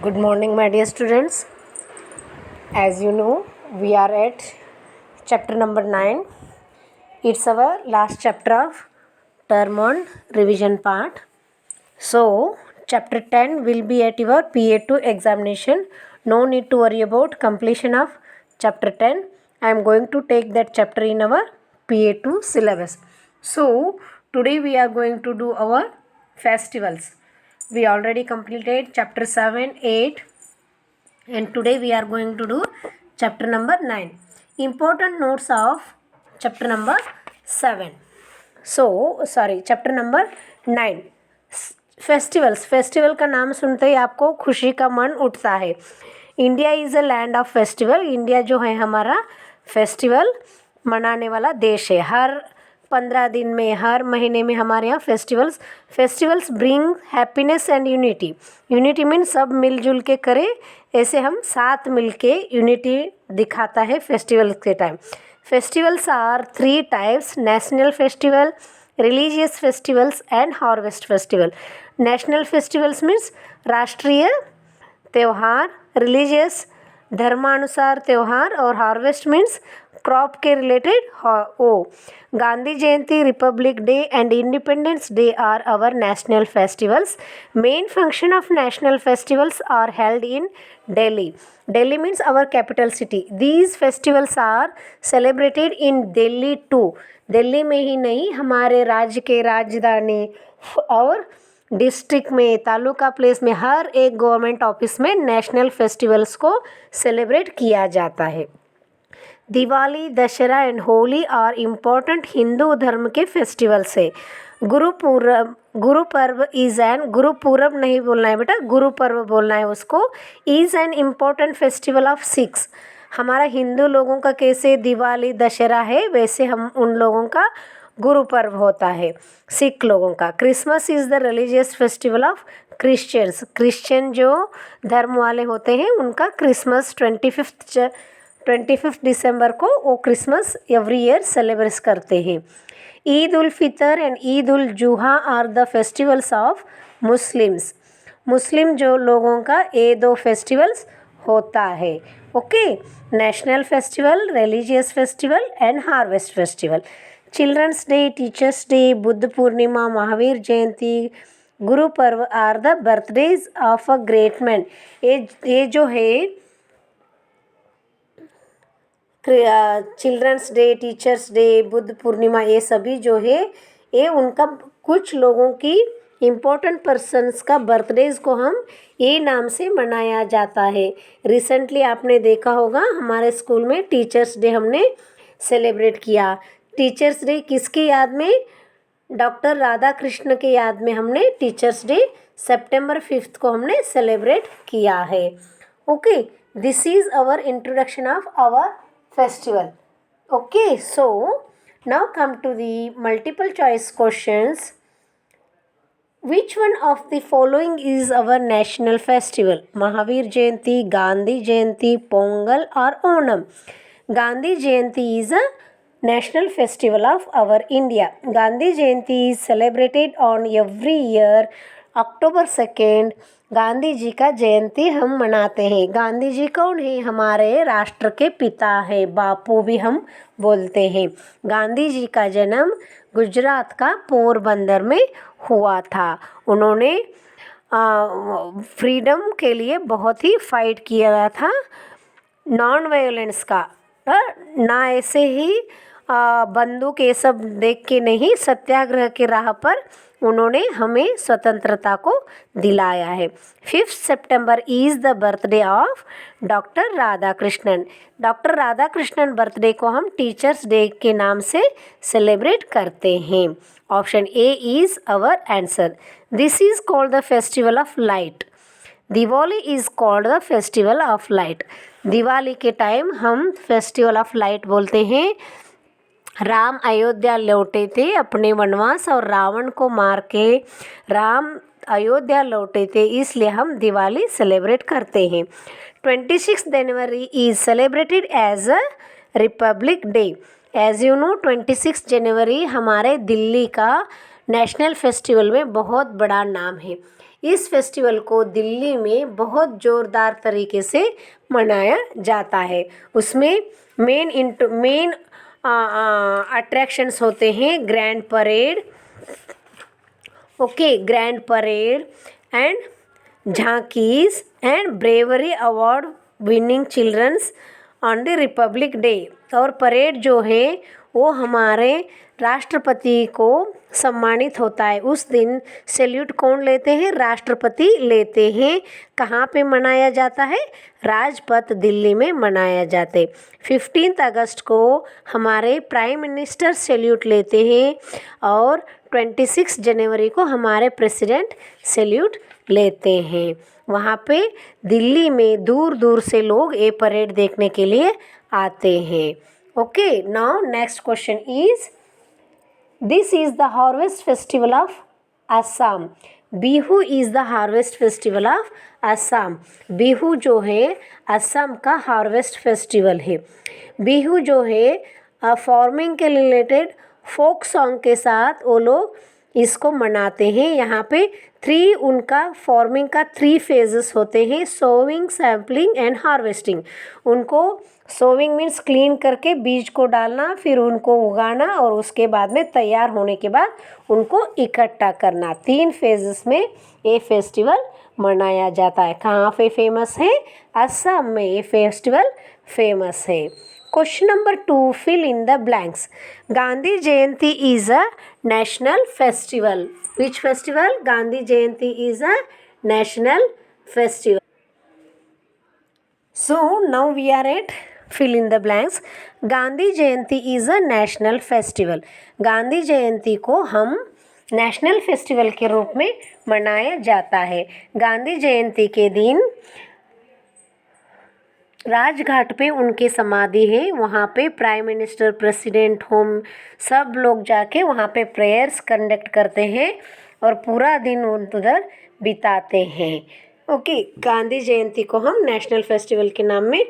Good morning, my dear students. As you know, we are at chapter number 9. It's our last chapter of term on revision part. So, chapter 10 will be at your PA2 examination. No need to worry about completion of chapter 10. I am going to take that chapter in our PA2 syllabus. So, today we are going to do our festivals. We already completed chapter 7, 8, and today we are going to do chapter number 9. Important notes of chapter number 7. Chapter number 9 festivals. Festival का नाम सुनते ही आपको खुशी का मन उठता है. India is a land of festival. India जो है हमारा फेस्टिवल मनाने वाला देश है. हर 15 दिन में, हर महीने में हमारे यहाँ festivals bring happiness and unity. Unity mean सब मिलजुल के करें, ऐसे हम साथ मिल के यूनिटी दिखाता है फेस्टिवल्स के time. Festivals are 3 types: national festival, religious festivals and harvest festival. National festivals means राष्ट्रीय त्यौहार, रिलीजियस धर्मानुसार त्यौहार, और हार्वेस्ट मीन्स क्रॉप के related Gandhi Jayanti, republic day and independence day are our national festivals. Main function of national festivals are held in Delhi. Delhi means our capital city. These festivals are celebrated in Delhi too. Delhi में ही नहीं, हमारे राज्य के राजधानी और district में, taluka place में, हर एक गवर्नमेंट ऑफिस में नेशनल फेस्टिवल्स को सेलिब्रेट किया जाता है. Diwali, Dussehra and Holi are important Hindu धर्म के फेस्टिवल्स है. गुरुपर्व इज़ एन, गुरुपूरब नहीं बोलना है बेटा, गुरुपर्व बोलना है उसको. Is an important festival of Sikhs. हमारा हिंदू लोगों का कैसे दिवाली दशहरा है, वैसे हम उन लोगों का गुरुपर्व होता है सिख लोगों का. Christmas is the religious festival of Christians. Christian जो धर्म वाले होते हैं उनका क्रिसमस 25 दिसंबर को वो क्रिसमस एवरी ईयर सेलिब्रेट करते हैं. Eid ul Fitr and Eid ul Zuha are the festivals of Muslims. मुस्लिम जो लोगों का ये 2 फेस्टिवल्स होता है. Okay, national festival, religious festival and harvest festival. Children's Day, Teachers Day, Buddha Purnima, Mahavir Jayanti, Guru Parv are the birthdays of a great man. ये जो है Children's Day, Teachers Day, Buddha Purnima, ये सभी जो है ये उनका कुछ लोगों की इम्पोर्टेंट पर्सन्स का बर्थडेज को हम ये नाम से मनाया जाता है. रिसेंटली आपने देखा होगा हमारे स्कूल में टीचर्स डे हमने सेलिब्रेट किया. टीचर्स डे किसकी याद में? डॉक्टर राधा कृष्ण के याद में हमने टीचर्स डे सितंबर 5 को हमने सेलिब्रेट किया है. Okay, this is our introduction of our festival. Okay, so now come to the multiple choice questions. Which one of the following is our national festival? Mahavir Jayanti, Gandhi Jayanti, Pongal or Onam? Gandhi Jayanti is a national festival of our India. Gandhi Jayanti is celebrated on every year October 2nd. Gandhi ji का जयंती हम मनाते हैं. गांधी जी कौन है? हमारे राष्ट्र के पिता है, बापू भी हम बोलते हैं. गांधी जी का जन्म गुजरात का पोरबंदर में हुआ था. उन्होंने फ्रीडम के लिए बहुत ही फाइट किया था, नॉन वायलेंस का, ना ऐसे ही बंदूक ये सब देख के नहीं, सत्याग्रह के राह पर उन्होंने हमें स्वतंत्रता को दिलाया है. 5 सितंबर is the birthday of doctor Radha Krishnan. Doctor Radha Krishnan birthday को हम टीचर्स डे के नाम से सेलिब्रेट करते हैं. Option A is our answer. This is called the festival of light. Diwali is called the festival of light. Diwali के टाइम हम फेस्टिवल ऑफ लाइट बोलते हैं. राम अयोध्या लौटे थे अपने वनवास और रावण को मार के राम अयोध्या लौटे थे, इसलिए हम दिवाली सेलिब्रेट करते हैं. 26 January is celebrated as a republic day. As you know 26 January हमारे दिल्ली का नेशनल फेस्टिवल में बहुत बड़ा नाम है। इस फेस्टिवल को दिल्ली में बहुत ज़ोरदार तरीके से मनाया जाता है। उसमें मेन अट्रैक्शंस होते हैं grand parade, okay, grand parade and झांकीज and bravery award winning childrens on the Republic Day. और परेड जो है वो हमारे राष्ट्रपति को सम्मानित होता है। उस दिन सैल्यूट कौन लेते हैं? राष्ट्रपति लेते हैं। कहाँ पे मनाया जाता है? राजपथ दिल्ली में मनाया जाते। 15 अगस्त को हमारे प्राइम मिनिस्टर सैल्यूट लेते हैं और 26 जनवरी को हमारे प्रेसिडेंट सैल्यूट लेते हैं। वहाँ पे दिल्ली में दूर दूर से लोग ये परेड देखने के लिए आते हैं। Okay, now next question is, this is the harvest festival of Assam. Bihu is the harvest festival of Assam. Bihu जो है असम का हार्वेस्ट फेस्टिवल है। बिहू जो है फार्मिंग के रिलेटेड फोक सॉन्ग के साथ वो लोग इसको मनाते हैं। यहाँ पे उनका फार्मिंग का 3 फेजेस होते हैं, सोविंग, सैम्पलिंग एंड हार्वेस्टिंग। उनको सोविंग मीन्स क्लीन करके बीज को डालना, फिर उनको उगाना और उसके बाद में तैयार होने के बाद उनको इकट्ठा करना। 3 फेजेस में ये फेस्टिवल मनाया जाता है। कहाँ पे फेमस है? असम में ये फेस्टिवल फेमस है। Question number 2, fill in the blanks. Gandhi Jayanti is a national festival. Which festival? Gandhi Jayanti is a national festival. So now we are at fill in the blanks. Gandhi Jayanti is a national festival. Gandhi Jayanti को हम national festival के रूप में मनाया जाता है। गांधी जयंती के दिन राजघाट पे उनके समाधि है। वहाँ पे प्राइम मिनिस्टर, प्रेसिडेंट, होम सब लोग जाके वहाँ पे प्रेयर्स कंडक्ट करते हैं और पूरा दिन उधर बिताते हैं। ओके, गांधी जयंती को हम नेशनल फेस्टिवल के नाम में,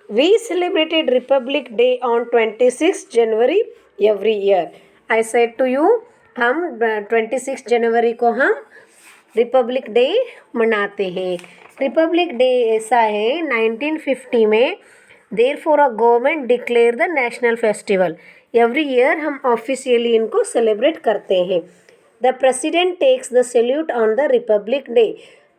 we celebrated republic day on 26 January every year. I said to you, हम 26 जनवरी को हम रिपब्लिक डे मनाते हैं। रिपब्लिक डे ऐसा है 1950 में, therefore a government declare the national festival. Every year हम ऑफिशियली इनको सेलिब्रेट करते हैं। The president takes the salute on the Republic day.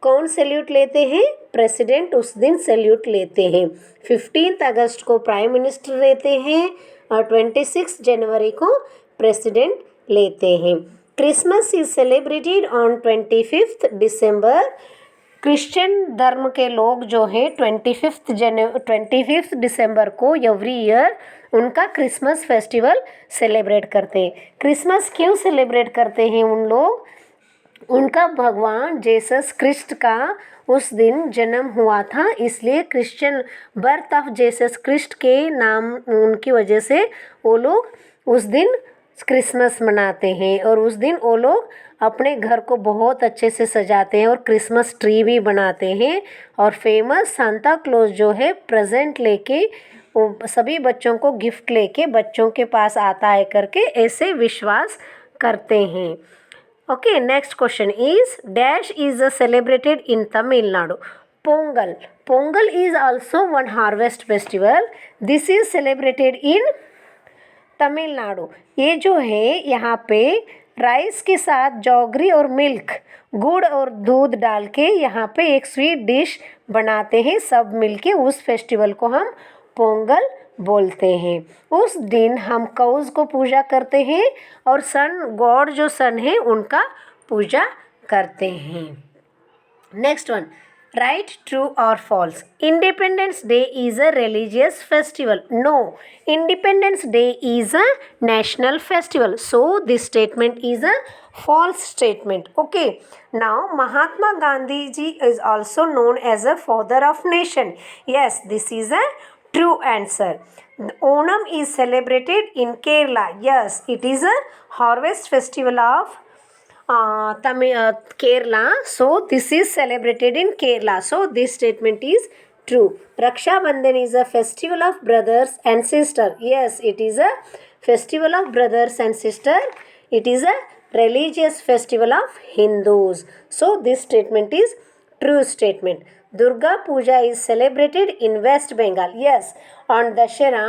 कौन सैल्यूट लेते हैं? प्रेसिडेंट उस दिन सैल्यूट लेते हैं। 15 अगस्त को प्राइम मिनिस्टर लेते हैं और 26 जनवरी को प्रेसिडेंट लेते हैं। Christmas is celebrated on 25 December. Christian धर्म के लोग जो हैं 25 दिसंबर को एवरी ईयर उनका क्रिसमस फेस्टिवल सेलिब्रेट करते हैं। क्रिसमस क्यों सेलिब्रेट करते हैं उन लोग? उनका भगवान जेसस क्रिस्ट का उस दिन जन्म हुआ था, इसलिए Christian birth of Jesus Christ के नाम उनकी वजह से वो लोग उस दिन क्रिसमस मनाते हैं। और उस दिन वो लोग अपने घर को बहुत अच्छे से सजाते हैं और क्रिसमस ट्री भी बनाते हैं। और फेमस सांता क्लॉज जो है प्रेजेंट लेके सभी बच्चों को गिफ्ट लेके बच्चों के पास आता है करके ऐसे विश्वास करते हैं। Okay, next question is, dash is celebrated in Tamil Nadu. Pongal. Pongal is also one harvest festival. This is celebrated in Tamil Nadu. ये जो है यहाँ पे राइस के साथ जौगरी और मिल्क, गुड़ और दूध डाल के यहाँ पे एक स्वीट डिश बनाते हैं सब मिलके। उस फेस्टिवल को हम पोंगल बोलते हैं। उस दिन हम काउज को पूजा करते हैं और सन गॉड जो सन है उनका पूजा करते हैं। नेक्स्ट वन, राइट, ट्रू और false. Independence day is a religious festival. No, independence day is a national festival. So this statement is a false statement. Okay, now Mahatma Gandhi ji is also known as a father of nation. Yes, this is a true answer. Onam is celebrated in Kerala. Yes, it is a harvest festival of Kerala. So this is celebrated in Kerala. So this statement is true. Raksha Bandhan is a festival of brothers and sisters. Yes, it is a festival of brothers and sisters. It is a religious festival of Hindus. So this statement is true statement. Durga Puja is celebrated in West Bengal. Yes, on Dussehra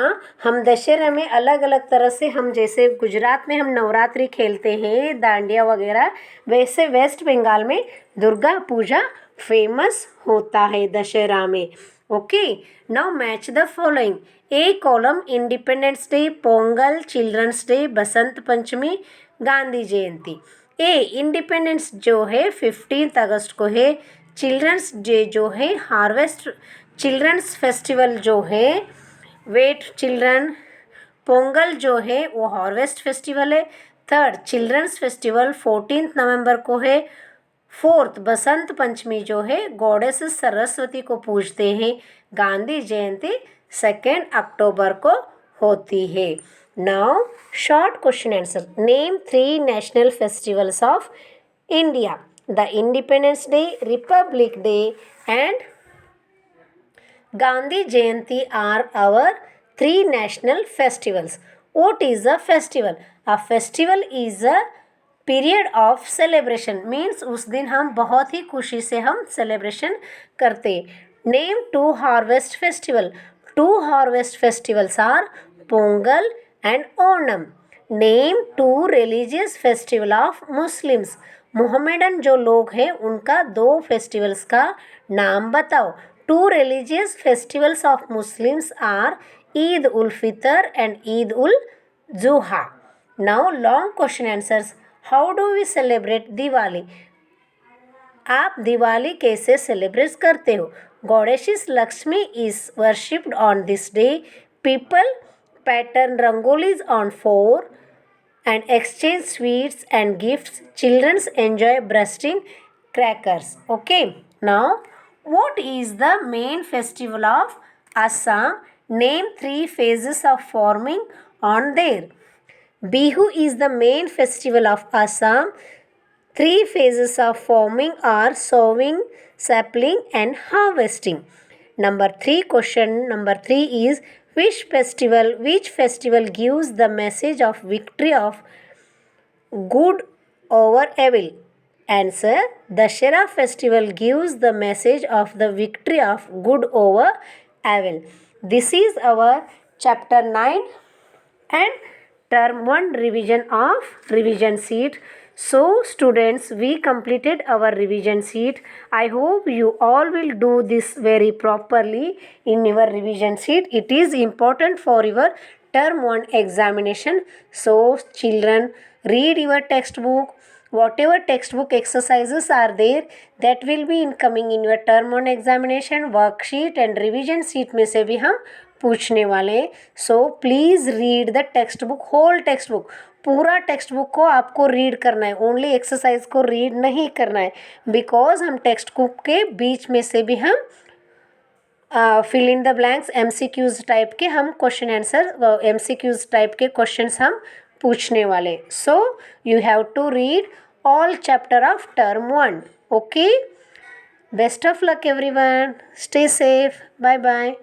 हम दशहरा में अलग अलग तरह से, हम जैसे गुजरात में हम नवरात्रि खेलते हैं, दांडिया वगैरह, वैसे वेस्ट बंगाल में दुर्गा पूजा फेमस होता है दशहरा में. Okay, now match the following. A column independence day, Pongal, children's day, Basant Panchami, Gandhi Jayanti. A independence जो है 15 अगस्त को है. चिल्ड्रंस डे जो है हार्वेस्ट चिल्ड्रंस फेस्टिवल जो है वेट चिल्ड्रन. पोंगल जो है वो हार्वेस्ट फेस्टिवल है. थर्ड चिल्ड्रंस फेस्टिवल 14 नवंबर को है. फोर्थ बसंत पंचमी जो है गॉडेस सरस्वती को पूजते हैं. गांधी जयंती 2 अक्टूबर को होती है. Now short question answer. Name 3 national festivals of India. The independence day, Republic day and Gandhi Jayanti are our 3 national festivals. What is a festival? A festival is a period of celebration. Means उस दिन हम बहुत ही खुशी से हम celebration करते. Name 2 harvest festival. 2 harvest festivals are Pongal and Onam. Name 2 religious festival of Muslims. Mohammedan जो लोग हैं उनका 2 फेस्टिवल्स का नाम बताओ. 2 religious festivals of Muslims are Eid ul Fitr and Eid ul Zuha. Now long question answers. How do we celebrate Diwali? आप दिवाली कैसे celebrate करते हो? Goddess Lakshmi is worshipped on this day. People pattern rangolis on 4 and exchange sweets and gifts. Children enjoy bursting crackers. Okay, now what is the main festival of Assam? Name 3 phases of farming on there. Bihu is the main festival of Assam. 3 phases of farming are sowing, sapling and harvesting. Number 3 question number 3 is which festival gives the message of victory of good over evil? Answer. Dashera festival gives the message of the victory of good over evil. This is our chapter 9 and term 1 revision of revision sheet. So students, we completed our revision sheet. I hope you all will do this very properly in your revision sheet. It is important for your term 1 examination. So children, read your textbook. Whatever textbook exercises are there, that will be incoming in your term 1 examination. Worksheet and revision sheet में से भी हम पूछने वाले हैं. So please read the textbook, whole textbook. पूरा text book को आपको रीड करना है, ओनली एक्सरसाइज को रीड नहीं करना है. बिकॉज हम टेक्स्ट बुक के बीच में से भी हम fill in the blanks MCQs type के हम क्वेश्चन आंसर MCQs टाइप के क्वेश्चंस हम पूछने वाले. So you have to read all chapter of term 1. Okay, best of luck everyone. Stay safe. Bye bye.